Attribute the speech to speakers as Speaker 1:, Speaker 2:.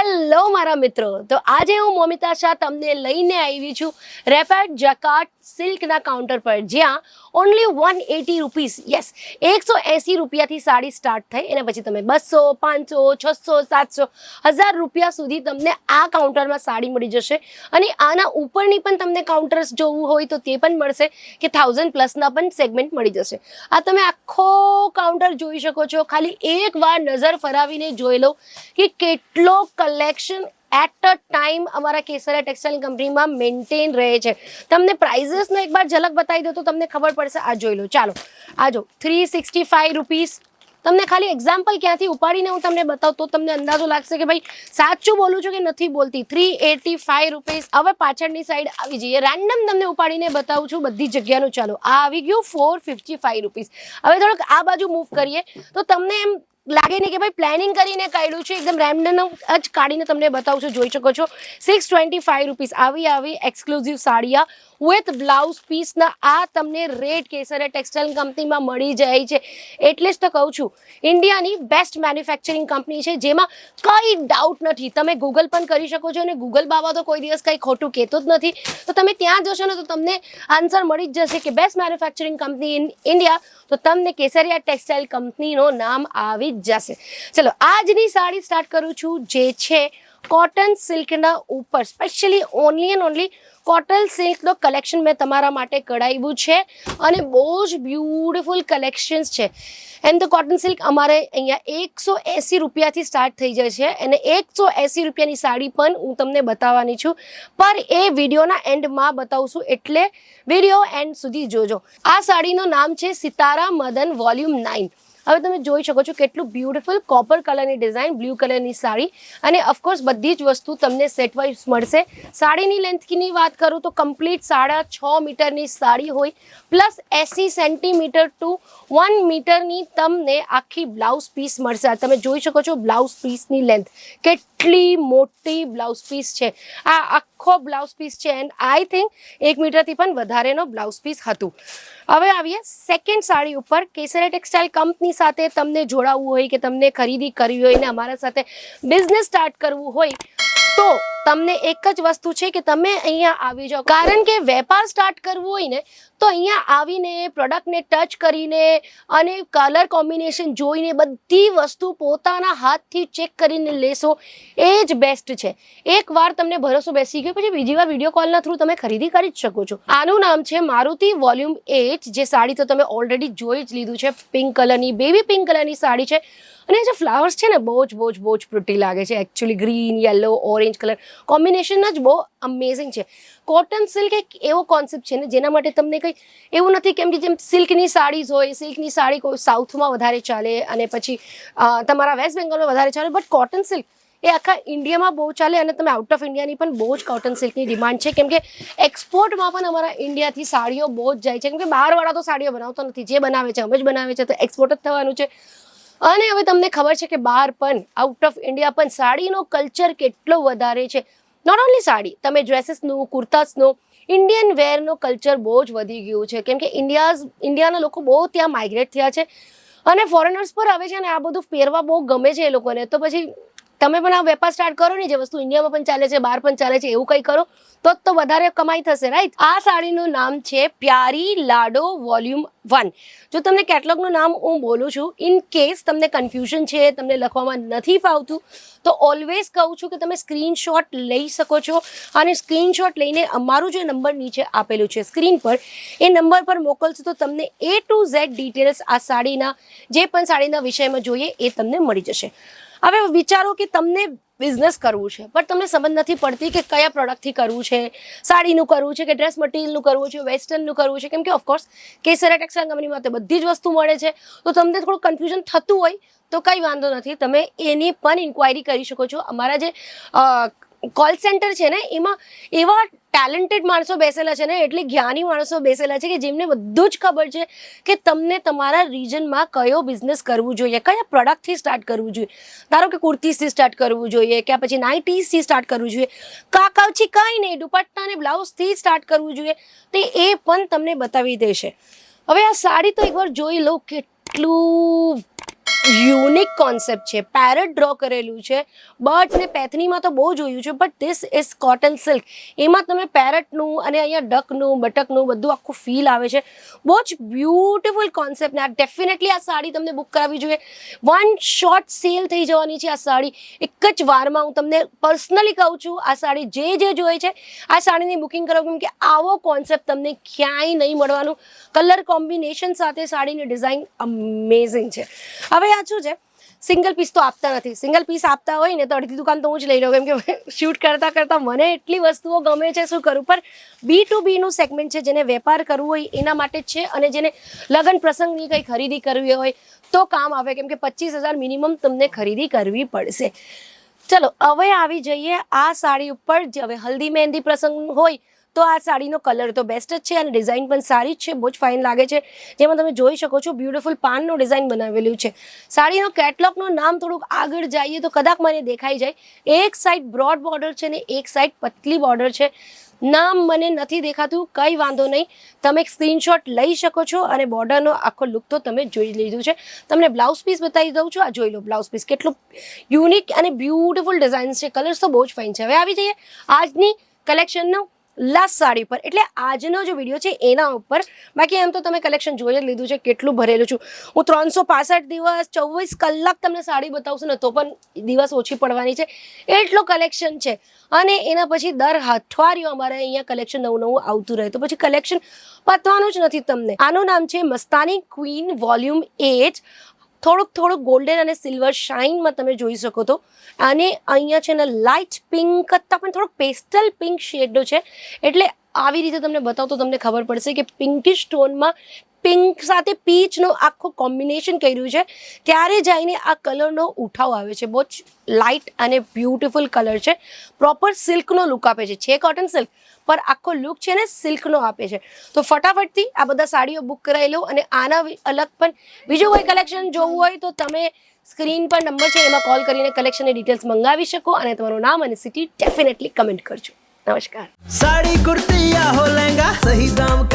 Speaker 1: Hello મારા મિત્રો, તો આજે હું મોમિતા શાહ તમને લઈને આવી છું રેપેડ જકાર્ડ સિલ્કના કાઉન્ટર પર, જ્યાં ઓનલી 180 રૂપીસ, યસ 180 રૂપિયાથી સાડી સ્ટાર્ટ થઈ અને પછી તમે 200, 500, 600, 700, 1000 રૂપિયા સુધી તમને આ કાઉન્ટરમાં સાડી મળી જશે. અને આના ઉપરની પણ તમને કાઉન્ટર્સ જોવું હોય તો તે પણ મળશે કે 1000 પ્લસના પણ સેગમેન્ટ મળી જશે. આ તમે આખો કાઉન્ટર જોઈ શકો છો. ખાલી એક વાર નજર ફરાવીને જોઈ લો કે કેટલો કલેક્શન એટ અ ટાઈમ અમારા કેસરિયા ટેક્સટાઇલ કંપનીમાં મેન્ટેન રહે છે. તમને પ્રાઇઝસનો એકવાર ઝલક બતાવી દો તો તમને ખબર પડશે. આ જોઈ લો, ચાલો આ જો 365 રૂપીસ. તમને ખાલી એક્ઝામ્પલ ક્યાંથી ઉપાડીને હું તમને બતાવું તો તમને અંદાજો લાગશે કે ભાઈ સાચું બોલું છું કે નથી બોલતી. 385 રૂપીસ. હવે પાછળની સાઈડ આવી જઈએ, રેન્ડમ તમને ઉપાડીને બતાવું છું બધી જગ્યાનું. ચાલો, આ આવી ગયું 455 રૂપીસ. હવે થોડુંક આ બાજુ મૂવ કરીએ તો તમને એમ લાગે નહીં કે ભાઈ પ્લાનિંગ કરીને કાઢ્યું છે, એકદમ રેન્ડમ જ કાઢીને તમને બતાવું છું. જોઈ શકો છો 625 રૂપીસ. આવી એક્સક્લુઝિવ સાડીયા વિથ બ્લાઉઝ પીસના આ તમને રેટ કેસરિયા ટેક્સટાઇલ કંપનીમાં મળી જાય છે. એટલે જ તો કહું છું ઇન્ડિયાની બેસ્ટ મેન્યુફેક્ચરિંગ કંપની છે, જેમાં કંઈ ડાઉટ નથી. તમે ગૂગલ પણ કરી શકો છો અને ગૂગલ બાબા તો કોઈ દિવસ કંઈ ખોટું કહેતો જ નથી. તો તમે ત્યાં જશો ને તો તમને આન્સર મળી જ જશે કે best manufacturing company in India, તો તમને કેસરિયા ટેક્સટાઇલ કંપનીનું નામ આવી જશે. ચલો, આજની સાડી સ્ટાર્ટ કરું છું, જે છે કોટન સિલ્કના ઉપર સ્પેશિયલી ઓનલી કોટન સિલ્કનો કલેક્શન મેં તમારા માટે કઢાવ્યું છે અને બહુ જ બ્યુટિફુલ કલેક્શન્સ છે. એન્ડ ધ કોટન સિલ્ક અમારે અહીંયા 180 રૂપિયાથી સ્ટાર્ટ થઈ જાય છે અને 180 રૂપિયાની સાડી પણ હું તમને બતાવવાની છું, પર એ વિડીયોના એન્ડમાં બતાવું છું, એટલે વિડીયો એન્ડ સુધી જોજો. આ સાડીનું નામ છે સિતારા મદન વોલ્યુમ 9. હવે તમે જોઈ શકો છો કેટલું બ્યુટીફુલ કોપર કલરની ડિઝાઇન, બ્લુ કલરની સાડી અને ઓફકોર્સ બધી જ વસ્તુ તમને સેટ વાઇઝ મળશે. સાડીની લેન્થની વાત કરું તો કમ્પ્લીટ 6.5 મીટરની સાડી હોય, પ્લસ 80 સેન્ટીમીટર ટુ 1 મીટરની તમને આખી બ્લાઉઝ પીસ મળશે. તમે જોઈ શકો છો બ્લાઉઝ પીસની લેન્થ કેટલી મોટી બ્લાઉઝ પીસ છે. આ આખો બ્લાઉઝ પીસ છે એન્ડ આઈ થિંક 1 મીટરથી પણ વધારેનો બ્લાઉઝ પીસ હતું. હવે આવીએ સેકન્ડ સાડી ઉપર. કેસરિયા ટેક્સટાઇલ કંપની સાથે તમને જોડાવવું હોય કે તમને ખરીદી કરવી હોય ને અમારા સાથે બિઝનેસ સ્ટાર્ટ કરવું હોય તો તમને એક જ વસ્તુ છે કે તમે અહીંયા આવી જાઓ. કારણ કે વેપાર સ્ટાર્ટ કરવું હોય ને તો અહીંયા આવીને પ્રોડક્ટને ટચ કરીને અને કલર કોમ્બિનેશન જોઈને બધી વસ્તુ પોતાના હાથથી ચેક કરીને લેશો એ જ બેસ્ટ છે. એકવાર તમને ભરોસો બેસી ગયો પછી બીજી વાર વિડીયો કોલના થ્રુ તમે ખરીદી કરી જ શકો છો. આનું નામ છે મારુતિ વોલ્યુમ 8. જે સાડી તો તમે ઓલરેડી જોઈ જ લીધું છે, પિંક કલરની, બેબી પિંક કલરની સાડી છે અને જે ફ્લાવર્સ છે ને બહુ જ પ્રિટી લાગે છે. Actually green, yellow, orange colour combination જ બહુ અમેઝિંગ છે. કોટન સિલ્ક એક એવો કોન્સેપ્ટ છે ને જેના માટે તમને કંઈ એવું નથી, કેમ કે જેમ સિલ્કની સાડીઝ હોય, સિલ્કની સાડી કોઈ સાઉથમાં વધારે ચાલે અને પછી તમારા વેસ્ટ બેંગોલમાં વધારે ચાલે, બટ કોટન સિલ્ક એ આખા ઇન્ડિયામાં બહુ ચાલે અને તમે આઉટ ઓફ ઇન્ડિયાની પણ બહુ જ કોટન સિલ્કની ડિમાન્ડ છે, કેમ કે એક્સપોર્ટમાં પણ અમારા ઇન્ડિયાથી સાડીઓ બહુ જ જાય છે. કેમ કે બહારવાળા તો સાડીઓ બનાવતો નથી, જે બનાવે છે અમે જ બનાવે છે, તો એક્સપોર્ટ જ થવાનું છે. અને હવે તમને ખબર છે કે બહાર પણ આઉટ ઓફ ઇન્ડિયા પણ સાડીનો કલ્ચર કેટલો વધારે છે. નોટ ઓનલી સાડી, તમે ડ્રેસીસનું, કુર્તાસનું, ઇન્ડિયન વેરનો કલ્ચર બહુ જ વધી ગયું છે, કેમ કે ઇન્ડિયાના લોકો બહુ ત્યાં માઇગ્રેટ થયા છે અને ફોરેનર્સ પર આવે છે અને આ બધું પહેરવા બહુ ગમે છે એ લોકોને. તો પછી તમે પણ આ વેપાર સ્ટાર્ટ કરો ને, જે વસ્તુ ઇન્ડિયામાં પણ ચાલે છે બહાર પણ ચાલે છે એવું કંઈ કરો તો વધારે કમાઈ થશે, રાઈટ. આ સાડીનું નામ છે પ્યારી લાડો વોલ્યુમ 1. જો તમને કેટલોગનું નામ હું બોલું છું, ઇન કેસ તમને કન્ફ્યુઝન છે, તમને લખવામાં નથી ફાવતું, તો ઓલવેઝ કહું છું કે તમે સ્ક્રીનશોટ લઈ શકો છો અને સ્ક્રીનશોટ લઈને અમારું જે નંબર નીચે આપેલું છે સ્ક્રીન પર, એ નંબર પર મોકલશો તો તમને A to Z ડિટેલ્સ આ સાડીના જે પણ સાડીના વિષયમાં જોઈએ એ તમને મળી જશે. હવે વિચારો કે તમને બિઝનેસ કરવું છે પણ તમને સમજ નથી પડતી કે કયા પ્રોડક્ટથી કરવું છે, સાડીનું કરવું છે કે ડ્રેસ મટીરિયલનું કરવું છે, વેસ્ટર્નનું કરવું છે, કેમ કે ઓફકોર્સ કેસરિયા ટેક્સટાઇલ કંપનીમાં તો બધી જ વસ્તુ મળે છે. તો તમને થોડું કન્ફ્યુઝન થતું હોય તો કંઈ વાંધો નથી, તમે એની પણ ઇન્ક્વાયરી કરી શકો છો. અમારા જે કોલ સેન્ટર છે ને એમાં એવા ટેલેન્ટેડ માણસો બેસેલા છે ને, એટલે જ્ઞાની માણસો બેસેલા છે કે જેમને બધું જ ખબર છે કે તમને તમારા રિજનમાં કયો બિઝનેસ કરવું જોઈએ, કયા પ્રોડક્ટથી સ્ટાર્ટ કરવું જોઈએ. ધારો કે કુર્તીસથી સ્ટાર્ટ કરવું જોઈએ કે પછી નાઇટીઝથી સ્ટાર્ટ કરવું જોઈએ, કાકાવથી કંઈ નહીં, દુપટ્ટા અને બ્લાઉઝથી સ્ટાર્ટ કરવું જોઈએ, તે એ પણ તમને બતાવી દેશે. હવે આ સાડી તો એકવાર જોઈ લો, કેટલું યુનિક કોન્સેપ્ટ છે, પેરેટ ડ્રો કરેલું છે. બર્ડ્સ ને પેથનીમાં તો બહુ જોયું છે, but this is cotton silk. એમાં તમે પેરેટનું અને અહીંયા ડકનું બટકનું બધું આખું ફીલ આવે છે. બહુ જ બ્યુટિફુલ કોન્સેપ્ટ. ને ડેફિનેટલી આ સાડી તમને બુક કરાવવી જોઈએ. વન શોર્ટ સેલ થઈ જવાની છે આ સાડી. એક જ વારમાં હું તમને પર્સનલી કહું છું, આ સાડી જે જોઈએ છે આ સાડીની બુકિંગ કરો, કેમ કે આવો કોન્સેપ્ટ તમને ક્યાંય નહીં મળવાનું. કલર કોમ્બિનેશન સાથે સાડીની ડિઝાઇન અમેઝિંગ છે. હવે આ શું છે, સિંગલ પીસ તો આપતા નથી. સિંગલ પીસ આપતા હોય ને તો અડધી દુકાન તો હું જ લઈ લઉં, કેમ કે શૂટ કરતાં મને એટલી વસ્તુઓ ગમે છે, શું કરું. પર B2B નું સેગમેન્ટ છે, જેને વેપાર કરવું હોય એના માટે જ છે, અને જેને લગ્ન પ્રસંગની કંઈ ખરીદી કરવી હોય તો કામ આવે, કેમ કે 25,000 મિનિમમ તમને ખરીદી કરવી પડશે. ચલો હવે આવી જઈએ આ સાડી ઉપર. જે હવે હલ્દી મહેંદી પ્રસંગ હોય તો આ સાડીનો કલર તો બેસ્ટ જ છે, અને ડિઝાઇન પણ સારી જ છે, બહુ જ ફાઇન લાગે છે. જેમાં તમે જોઈ શકો છો બ્યુટિફુલ પાનનું ડિઝાઇન બનાવેલું છે. સાડીનો કેટલોગનું નામ થોડુંક આગળ જઈએ તો કદાચ મને દેખાઈ જાય. એક સાઈડ બ્રોડ બોર્ડર છે ને એક સાઈડ પતલી બોર્ડર છે. નામ મને નથી દેખાતું, કંઈ વાંધો નહીં, તમે એક સ્ક્રીનશોટ લઈ શકો છો, અને બોર્ડરનો આખો લુક તો તમે જોઈ લીધું છે. તમને બ્લાઉઝ પીસ બતાવી દઉં છું. આ જોઈ લો બ્લાઉઝ પીસ, કેટલું યુનિક અને બ્યુટિફુલ ડિઝાઇન્સ છે. કલર્સ તો બહુ જ ફાઇન છે. હવે આવી જઈએ આજની કલેક્શનનો લાસ્ટ સાડી પર, એટલે આજનો જો વિડીયો છે એના ઉપર. બાકી એમ તો તમે કલેક્શન જોઈ જ લીધું છે, કેટલું ભરેલું છું હું. 365 દિવસ 24 કલાક તમને સાડી બતાવશું ને તો પણ દિવસ ઓછી પડવાની છે, એટલું કલેક્શન છે. અને એના પછી દર અઠવાડિયું અમારે અહીંયા કલેક્શન નવું આવતું રહે, તો પછી કલેક્શન પતવાનું જ નથી તમને. આનું નામ છે મસ્તાની ક્વીન વોલ્યુમ 8. થોડુંક ગોલ્ડન અને સિલ્વર શાઇનમાં તમે જોઈ શકો તો. અને અહીંયા છે ને લાઇટ પિંક કરતાં પણ થોડોક પેસ્ટલ પિંક શેડનો છે, એટલે આવી રીતે તમને બતાવું તો તમને ખબર પડશે કે પિંકિશ ટોનમાં પિંક સાથે પીચનો આખો કોમ્બિનેશન કર્યું છે, ત્યારે જઈને આ કલરનો ઉઠાવ આવે છે. બહુ જ લાઇટ અને બ્યુટિફુલ કલર છે. પ્રોપર સિલ્કનો લુક આપે છે કોટન સિલ્ક, પર આખો લુક છે ને સિલ્કનો આપે છે. તો ફટાફટથી આ બધા સાડીઓ બુક કરાવી લો. અને આના અલગ પણ બીજું કોઈ કલેક્શન જોવું હોય તો તમે સ્ક્રીન પર નંબર છે એમાં કોલ કરીને કલેક્શનની ડિટેલ્સ મંગાવી શકો, અને તમારું નામ અને સિટી ડેફિનેટલી કમેન્ટ કરજો. નમસ્કાર.
Speaker 2: साड़ी कुर्ती या हो लहंगा, सही दाम